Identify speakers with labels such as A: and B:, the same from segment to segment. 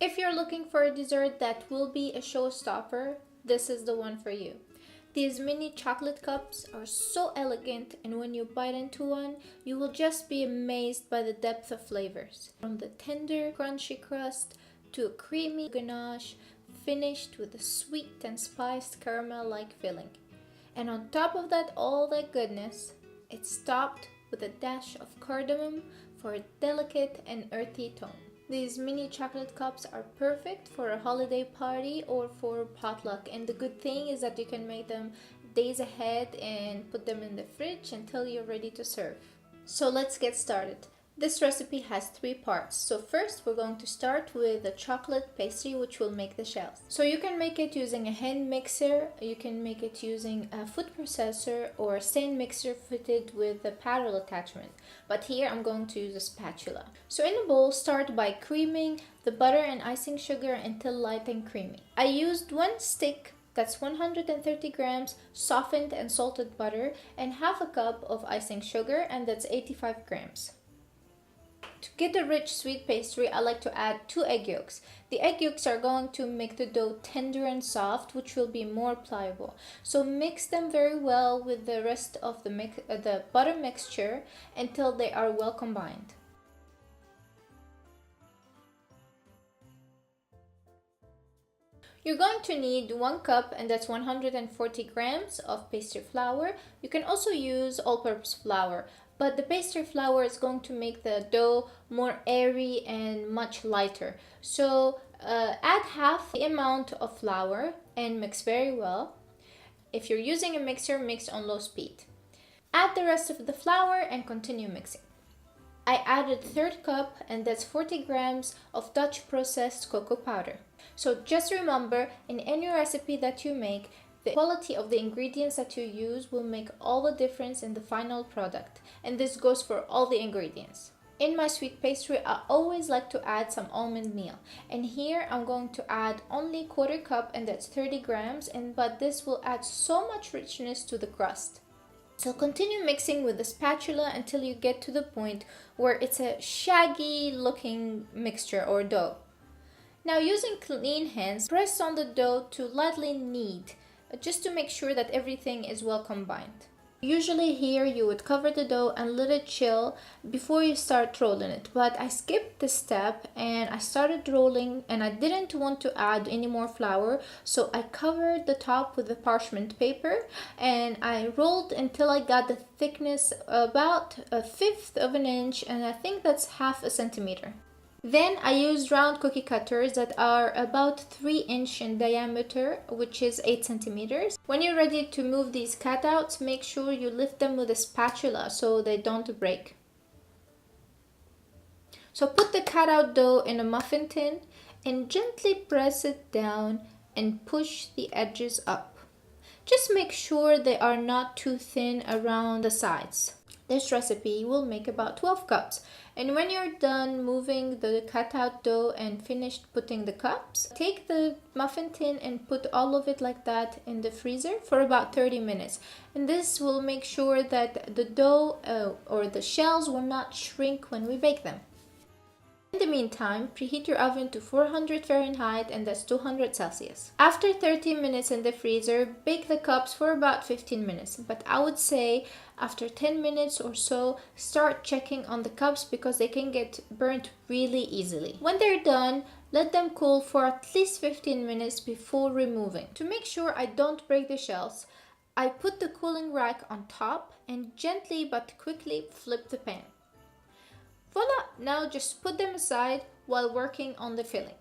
A: If you're looking for a dessert that will be a showstopper, this is the one for you. These mini chocolate cups are so elegant, and when you bite into one, you will just be amazed by the depth of flavors. From the tender, crunchy crust to a creamy ganache finished with a sweet and spiced caramel-like filling. And on top of that, all that goodness, it's topped with a dash of cardamom for a delicate and earthy tone. These mini chocolate cups are perfect for a holiday party or for potluck, and the good thing is that you can make them days ahead and put them in the fridge until you're ready to serve. So let's get started. This recipe has 3 parts. So first we're going to start with the chocolate pastry, which will make the shells. So you can make it using a hand mixer, you can make it using a food processor or a stand mixer fitted with a paddle attachment. But here I'm going to use a spatula. So in a bowl, start by creaming the butter and icing sugar until light and creamy. I used 1 stick, that's 130 grams softened and salted butter, and half a cup of icing sugar, and that's 85 grams. To get a rich sweet pastry, I like to add 2 egg yolks. The egg yolks are going to make the dough tender and soft, which will be more pliable. So mix them very well with the rest of the butter mixture until they are well combined. You're going to need 1 cup, and that's 140 grams of pastry flour. You can also use all-purpose flour, but the pastry flour is going to make the dough more airy and much lighter. So add half the amount of flour and mix very well. If you're using a mixer, mix on low speed. Add the rest of the flour and continue mixing. I added 1/3 cup, and that's 40 grams of Dutch processed cocoa powder. So just remember, in any recipe that you make, the quality of the ingredients that you use will make all the difference in the final product, and this goes for all the ingredients. In my sweet pastry, I always like to add some almond meal, and here I'm going to add only 1/4 cup, and that's 30 grams, but this will add so much richness to the crust. So continue mixing with the spatula until you get to the point where it's a shaggy looking mixture or dough. Now, using clean hands, press on the dough to lightly knead, just to make sure that everything is well combined. Usually here you would cover the dough and let it chill before you start rolling it, but I skipped this step and I started rolling, and I didn't want to add any more flour, so I covered the top with the parchment paper and I rolled until I got the thickness about 1/5 of an inch, and I think that's 1/2 centimeter. Then I used round cookie cutters that are about 3 inch in diameter, which is 8 centimeters. When you're ready to move these cutouts, make sure you lift them with a spatula so they don't break. So put the cutout dough in a muffin tin and gently press it down and push the edges up. Just make sure they are not too thin around the sides. This recipe will make about 12 cups. And when you're done moving the cutout dough and finished putting the cups, take the muffin tin and put all of it like that in the freezer for about 30 minutes. And this will make sure that the dough or the shells will not shrink when we bake them. In the meantime, preheat your oven to 400 Fahrenheit, and that's 200 Celsius. After 30 minutes in the freezer, bake the cups for about 15 minutes. But I would say after 10 minutes or so, start checking on the cups because they can get burnt really easily. When they're done, let them cool for at least 15 minutes before removing. To make sure I don't break the shells, I put the cooling rack on top and gently but quickly flip the pan. Voila! Now just put them aside while working on the filling.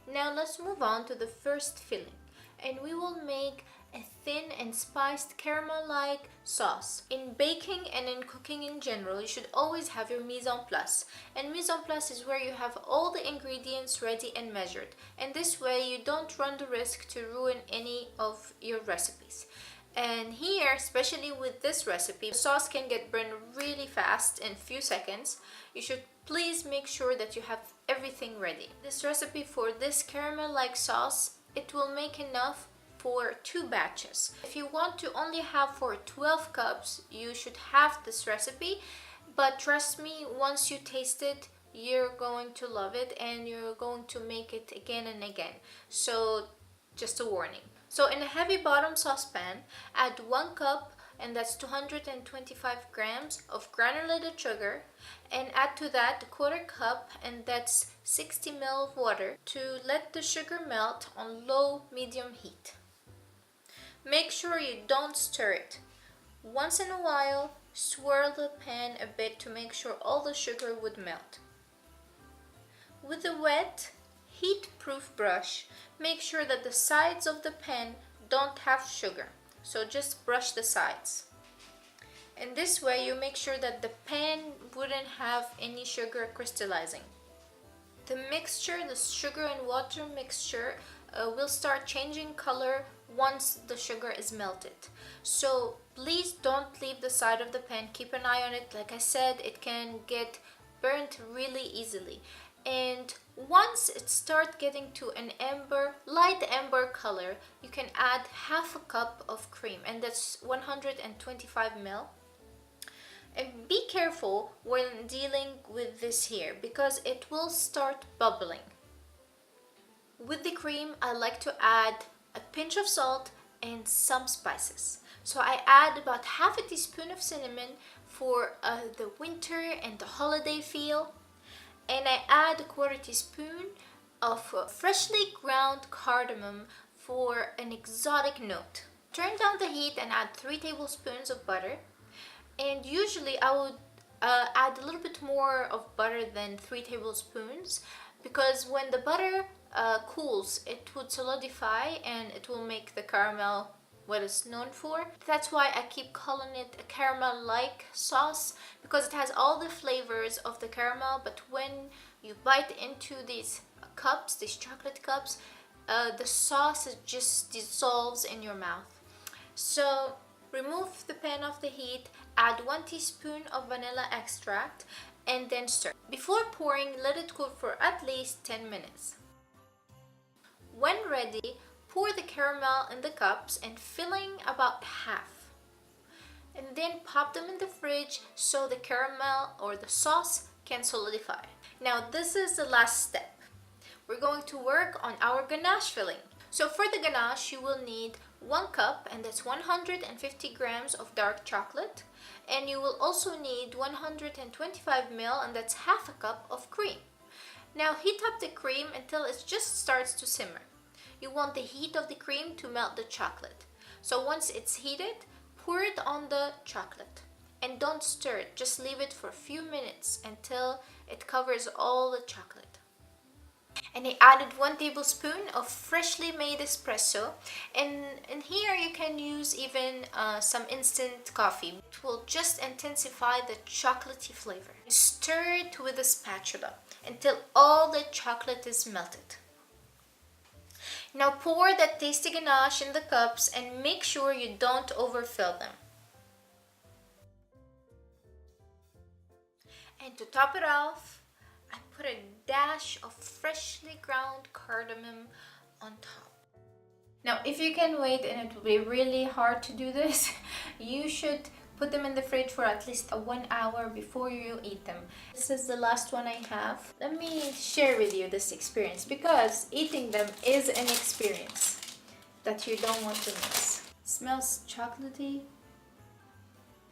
A: Now let's move on to the first filling, and we will make a thin and spiced caramel-like sauce. In baking and in cooking in general, you should always have your mise en place. And mise en place is where you have all the ingredients ready and measured. And this way you don't run the risk to ruin any of your recipes. And here, especially with this recipe, the sauce can get burned really fast in a few seconds. You should please make sure that you have everything ready. This recipe for this caramel-like sauce, it will make enough for 2 batches. If you want to only have for 12 cups, you should have this recipe. But trust me, once you taste it, you're going to love it and you're going to make it again and again. So just a warning. So in a heavy bottom saucepan, add 1 cup, and that's 225 grams of granulated sugar, and add to that a 1/4 cup, and that's 60 ml of water, to let the sugar melt on low medium heat. Make sure you don't stir it. Once in a while, swirl the pan a bit to make sure all the sugar would melt. With a wet, heat-proof brush, make sure that the sides of the pan don't have sugar, so just brush the sides. And this way you make sure that the pan wouldn't have any sugar crystallizing. The mixture, the sugar and water mixture, will start changing color once the sugar is melted. So please don't leave the side of the pan, keep an eye on it. Like I said, it can get burnt really easily. And once it starts getting to an light amber color, you can add 1/2 cup of cream, and that's 125 ml. And be careful when dealing with this here, because it will start bubbling. With the cream, I like to add a pinch of salt and some spices. So I add about 1/2 teaspoon of cinnamon for the winter and the holiday feel. And I add a 1/4 teaspoon of freshly ground cardamom for an exotic note. Turn down the heat and add 3 tablespoons of butter. And usually I would add a little bit more of butter than 3 tablespoons, because when the butter cools, it would solidify and it will make the caramel what it's known for. That's why I keep calling it a caramel-like sauce, because it has all the flavors of the caramel, but when you bite into these cups, these chocolate cups, the sauce just dissolves in your mouth. So remove the pan off the heat, add 1 teaspoon of vanilla extract, and then stir. Before pouring, let it cool for at least 10 minutes. When ready, pour the caramel in the cups and filling about half. And then pop them in the fridge so the caramel or the sauce can solidify. Now this is the last step. We're going to work on our ganache filling. So for the ganache, you will need 1 cup, and that's 150 grams of dark chocolate. And you will also need 125 ml, and that's 1/2 cup of cream. Now heat up the cream until it just starts to simmer. You want the heat of the cream to melt the chocolate. So once it's heated, pour it on the chocolate. And don't stir it, just leave it for a few minutes until it covers all the chocolate. And I added 1 tablespoon of freshly made espresso, and here you can use even some instant coffee. It will just intensify the chocolatey flavor. Stir it with a spatula until all the chocolate is melted. Now pour that tasty ganache in the cups and make sure you don't overfill them. And to top it off, I put a dash of freshly ground cardamom on top. Now if you can wait, and it will be really hard to do this, you should put them in the fridge for at least 1 hour before you eat them. This is the last one I have. Let me share with you this experience, because eating them is an experience that you don't want to miss. It smells chocolatey,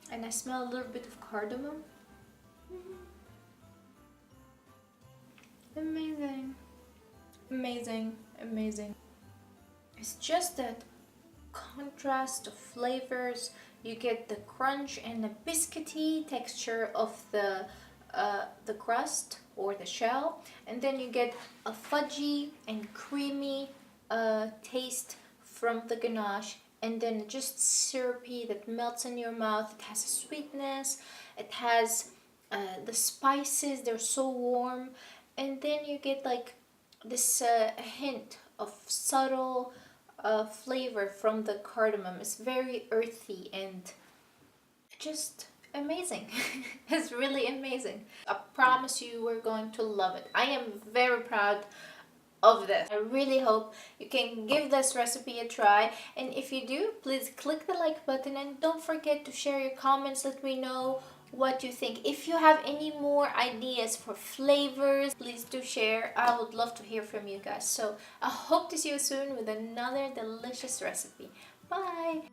A: and I smell a little bit of cardamom. Amazing, amazing, amazing. It's just that contrast of flavors. You get the crunch and the biscuity texture of the crust or the shell, and then you get a fudgy and creamy taste from the ganache, and then just syrupy that melts in your mouth. It has a sweetness, it has the spices, they're so warm, and then you get like this hint of subtle flavor from the cardamom. It's very earthy and just amazing. It's really amazing. I promise you we're going to love it. I am very proud of this. I really hope you can give this recipe a try, and if you do, please click the like button, and don't forget to share your comments. Let me know what you think. If you have any more ideas for flavors, please do share. I would love to hear from you guys. So I hope to see you soon with another delicious recipe. Bye.